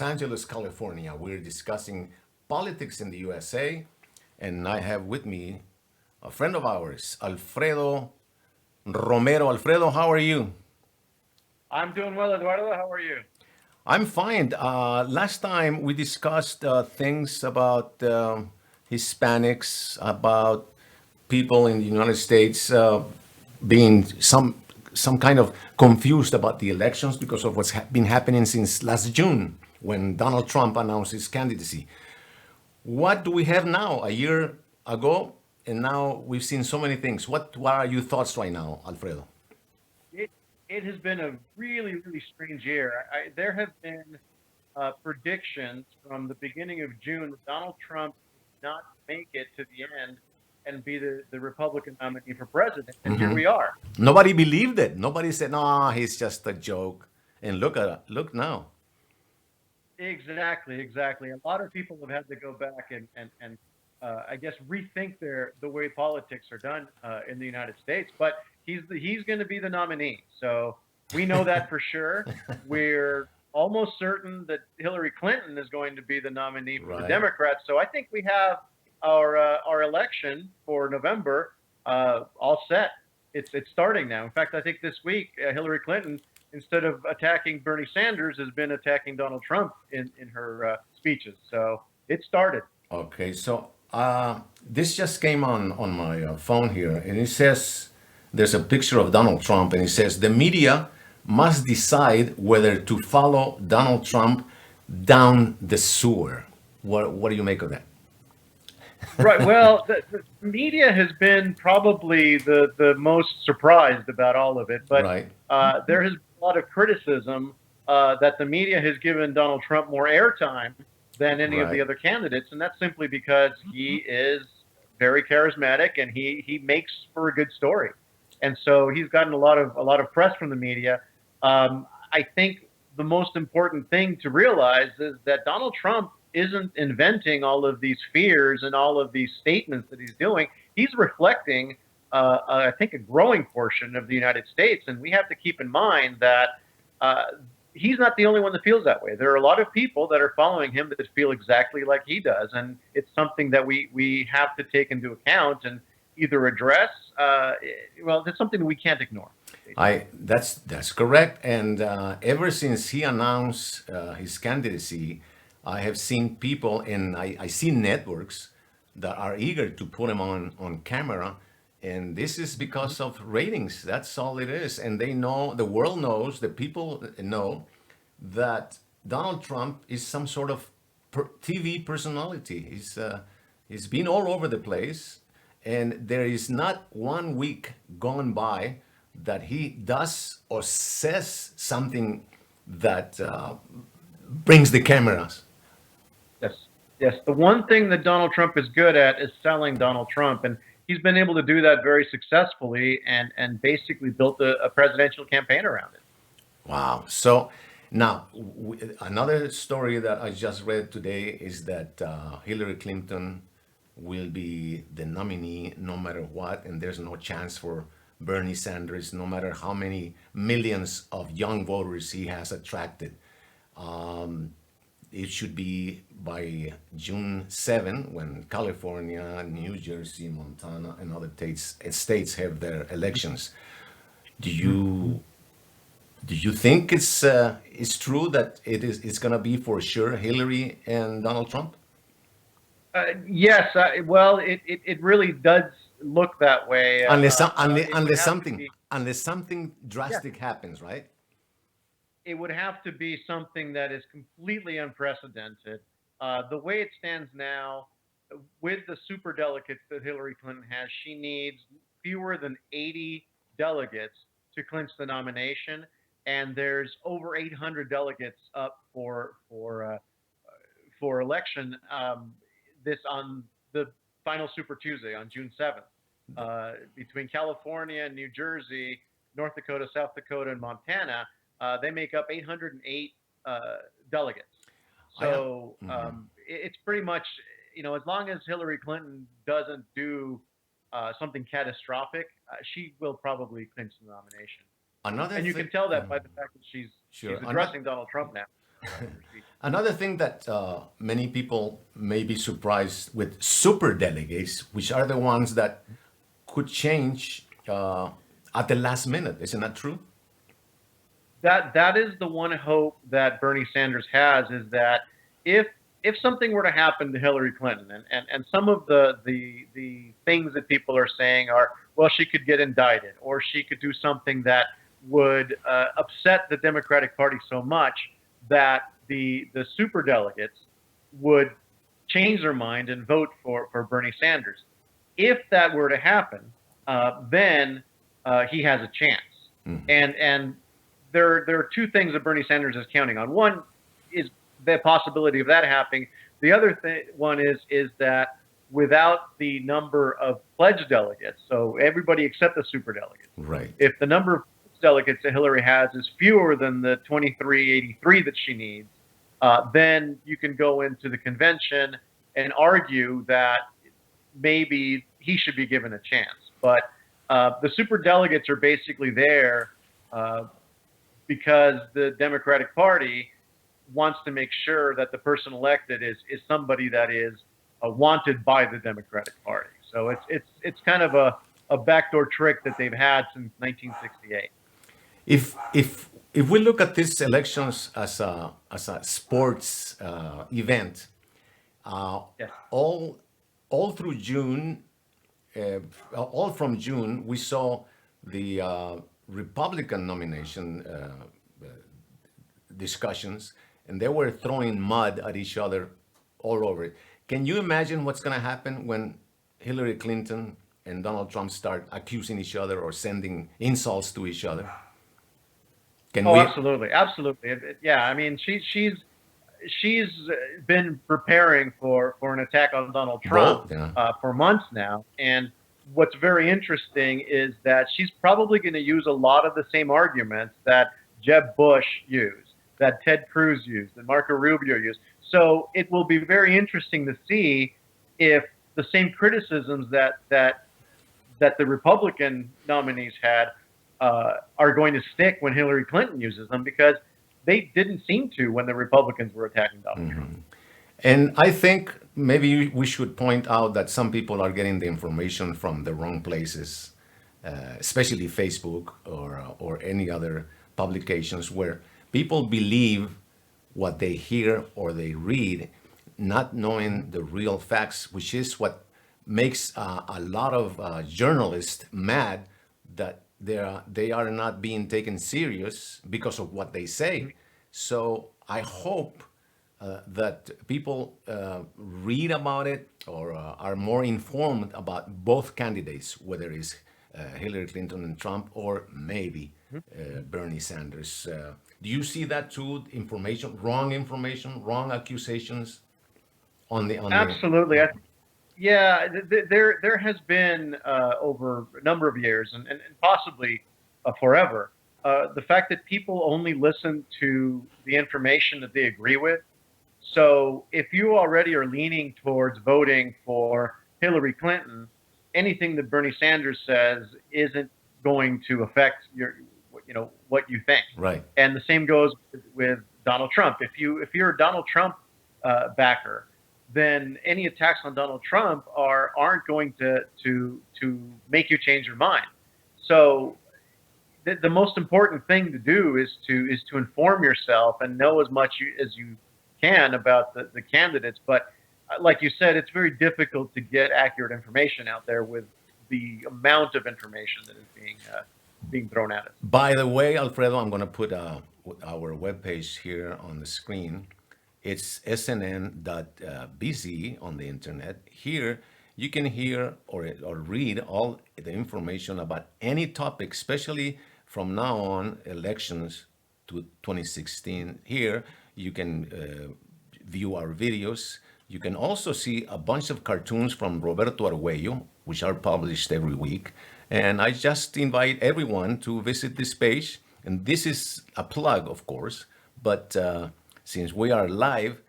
Angeles, California. We're discussing politics in the USA, and I have with me a friend of ours, Alfredo Romero. Alfredo, how are you? I'm doing well, Eduardo. How are you? I'm fine. Last time we discussed things about Hispanics, about people in the United States being some kind of confused about the elections because of what's been happening since last June when Donald Trump announced his candidacy. What do we have now? A year ago, and now we've seen so many things. What are your thoughts right now, Alfredo? It it has been a really strange year. There have been predictions from the beginning of June that Donald Trump would not make it to the end and be the Republican nominee for president, and here we are. Nobody believed it. Nobody said, "No, he's just a joke." And look now. Exactly. A lot of people have had to go back and I guess rethink the way politics are done in the United States. But he's going to be the nominee, so we know that for sure. We're almost certain that Hillary Clinton is going to be the nominee for the Right. Democrats. So I think we have our election for November all set. It's starting now. In fact, I think this week Hillary Clinton, instead of attacking Bernie Sanders, has been attacking Donald Trump in her speeches. So it started. Okay, so this just came on my phone here, and it says there's a picture of Donald Trump, and it says the media must decide whether to follow Donald Trump down the sewer. What do you make of that? Right. Well, the media has been probably the most surprised about all of it, but Right, there has been a lot of criticism that the media has given Donald Trump more airtime than any of the right. other candidates, and that's simply because he is very charismatic and he makes for a good story, and so he's gotten a lot of press from the media. I think the most important thing to realize is that Donald Trump isn't inventing all of these fears and all of these statements that he's doing. He's reflecting, I think, a growing portion of the United States, and we have to keep in mind that uh, he's not the only one that feels that way. There are a lot of people that are following him that feel exactly like he does, and it's something that we have to take into account and either address. Well, it's something we can't ignore, basically. That's correct. And ever since he announced his candidacy, I have seen people and I see networks that are eager to put him on camera. And this is because of ratings. That's all it is. And they know, the world knows, the people know that Donald Trump is some sort of TV personality. He's been all over the place, and there is not one week gone by that he does or says something that brings the cameras. Yes. Yes. The one thing that Donald Trump is good at is selling Donald Trump. And he's been able to do that very successfully and basically built a presidential campaign around it. Wow. So now, another story that I just read today is that Hillary Clinton will be the nominee no matter what, and there's no chance for Bernie Sanders, no matter how many millions of young voters he has attracted. It should be by June 7 when California, New Jersey, Montana, and other states have their elections. Do you do you think it's true that it's gonna be for sure Hillary and Donald Trump? Yes. Well, it really does look that way. It would have to be, Unless something yeah, drastic happens, right? it would have to be something that is completely unprecedented. The way it stands now, with the super delegates that Hillary Clinton has, she needs fewer than 80 delegates to clinch the nomination, and there's over 800 delegates up for election this on the final Super Tuesday on June 7th. Between California, New Jersey, North Dakota, South Dakota, and Montana, they make up 808 delegates. I am. So it's pretty much, as long as Hillary Clinton doesn't do something catastrophic, she will probably clinch the nomination. Another And you thing. can tell that by the fact that she's Sure. addressing Donald Trump now. her speech. Another thing that many people may be surprised with super delegates, which are the ones that could change at the last minute. Isn't that true? That is the one hope that Bernie Sanders has, is that if if something were to happen to Hillary Clinton, and some of the things that people are saying are, well, she could get indicted, or she could do something that would upset the Democratic Party so much that the super delegates would change their mind and vote for Bernie Sanders. If that were to happen, then he has a chance. And there are two things that Bernie Sanders is counting on. One is the possibility of that happening. The other one is that without the number of pledged delegates, so everybody except the super delegates, Right. if the number of delegates that Hillary has is fewer than the 2383 that she needs, then you can go into the convention and argue that maybe he should be given a chance. But the super delegates are basically there uh, because the Democratic Party wants to make sure that the person elected is somebody that is wanted by the Democratic Party. So it's kind of a backdoor trick that they've had since 1968. If we look at these elections as a sports event, Yes. all through June, all from June, we saw the Republican nomination discussions, and they were throwing mud at each other all over it. Can you imagine what's going to happen when Hillary Clinton and Donald Trump start accusing each other or sending insults to each other? Can Oh, we? absolutely, absolutely. Yeah, I mean, she's been preparing for an attack on Donald Trump Both, yeah. for months now, and what's very interesting is that she's probably going to use a lot of the same arguments that Jeb Bush used, that Ted Cruz used, that Marco Rubio used. So it will be very interesting to see if the same criticisms that the Republican nominees had are going to stick when Hillary Clinton uses them, because they didn't seem to when the Republicans were attacking Donald Trump. And I think maybe we should point out that some people are getting the information from the wrong places, especially Facebook or any other publications where people believe what they hear or they read, not knowing the real facts, which is what makes a lot of journalists mad, that they are not being taken serious because of what they say. So I hope that people read about it or are more informed about both candidates, whether it's Hillary Clinton and Trump, or maybe Bernie Sanders. Do you see that too? Information, wrong accusations on the. Absolutely. Yeah, there has been over a number of years, and possibly forever, the fact that people only listen to the information that they agree with. So if you already are leaning towards voting for Hillary Clinton, anything that Bernie Sanders says isn't going to affect what you think. Right. And the same goes with Donald Trump. If you're a Donald Trump backer, then any attacks on Donald Trump aren't going to make you change your mind. So the most important thing to do is to inform yourself and know as much as you can about the candidates. But like you said, it's very difficult to get accurate information out there with the amount of information that is being thrown at us. By the way, Alfredo, I'm going to put our webpage here on the screen. It's snn.bz on the internet. Here, you can hear or read all the information about any topic, especially from now on, elections to 2016. Here, you can view our videos. You can also see a bunch of cartoons from Roberto Arguello, which are published every week. And I just invite everyone to visit this page. And this is a plug, of course, but since we are live,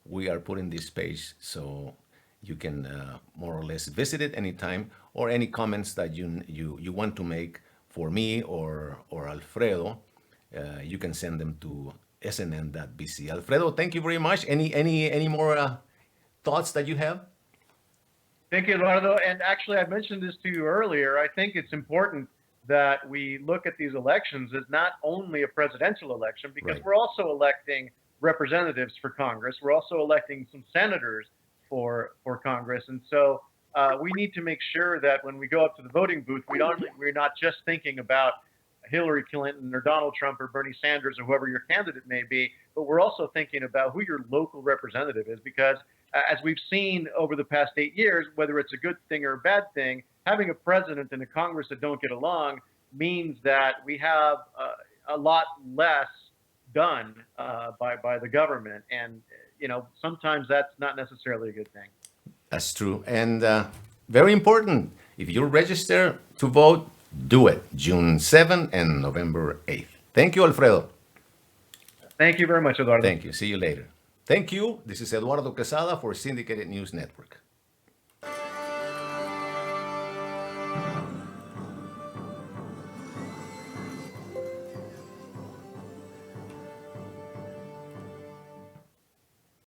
we are putting this page so you can more or less visit it anytime, or any comments that you want to make for me or Alfredo, you can send them to snn.bc. Alfredo, thank you very much. Any more thoughts that you have? Thank you, Eduardo. And actually, I mentioned this to you earlier. I think it's important that we look at these elections as not only a presidential election, because Right. we're also electing representatives for Congress. We're also electing some senators for Congress. And so we need to make sure that when we go up to the voting booth, we're not just thinking about Hillary Clinton or Donald Trump or Bernie Sanders or whoever your candidate may be, but we're also thinking about who your local representative is, because as we've seen over the past 8 years, whether it's a good thing or a bad thing, having a president and a Congress that don't get along means that we have a lot less done by the government, and sometimes that's not necessarily a good thing. That's true. And very important, if you register to vote, do it June 7th and November 8th. Thank you, Alfredo. Thank you very much, Eduardo. Thank you. See you later. Thank you. This is Eduardo Quesada for Syndicated News Network.